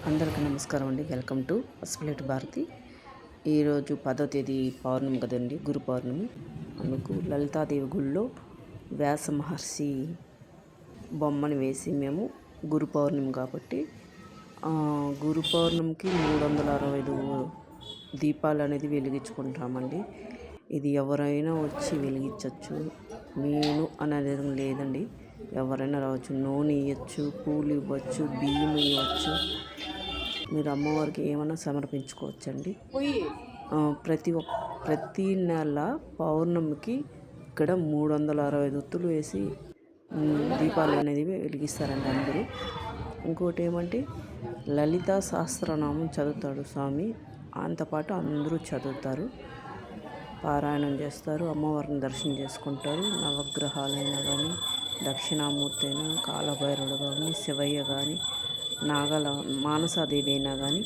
అందరికీ నమస్కారం అండి. Welcome to Pasupuleti Bharathi. ఈరోజు 10వ తేదీ పౌర్ణమి కదండి, గురు పౌర్ణమి. అందుకు లలితాదేవి గుళ్ళో వ్యాస మహర్షి బొమ్మని వేసి మేము గురు పౌర్ణమి కాబట్టి గురు పౌర్ణమికి 365 దీపాలు అనేది వెలిగించుకుంటామండి. ఇది ఎవరైనా వచ్చి వెలిగించవచ్చు, నేను అనేది లేదండి. ఎవరైనా రావచ్చు, నూనె ఇవ్వచ్చు, పూలు ఇవ్వచ్చు, బియ్యం ఇవ్వచ్చు. మీరు అమ్మవారికి ఏమైనా సమర్పించుకోవచ్చండి. ప్రతి నెల పౌర్ణమికి ఇక్కడ 365 ఒత్తులు వేసి దీపాలు అనేది వెలిగిస్తారండి అందరూ. ఇంకోటి ఏమంటే లలితా సహస్రనామం చదువుతాడు స్వామి, అంతపాటు అందరూ చదువుతారు, పారాయణం చేస్తారు, అమ్మవారిని దర్శనం చేసుకుంటారు. నవగ్రహాలైనా కానీ, దక్షిణామూర్తి అయినా, కాలభైరుడు కానీ, శివయ్య కానీ, మానసాదేవి అయినా కానీ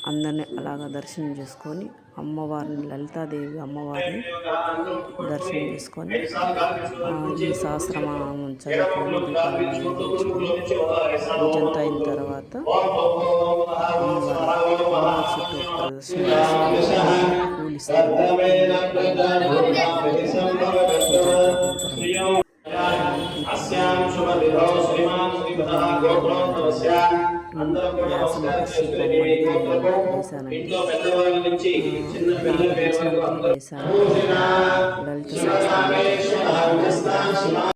అందరినీ అలాగా దర్శనం చేసుకొని అమ్మవారిని, లలితాదేవి అమ్మవారిని దర్శనం చేసుకొని ఈ సహస్రనామం చదువుకొని దీపాలను వెలిగించుకొని పూజంతా అయిన తర్వాత అమ్మవారి చుట్టూ ప్రదర్శన చేసుకొని పూలిస్తారు. వేసానండి. లలిత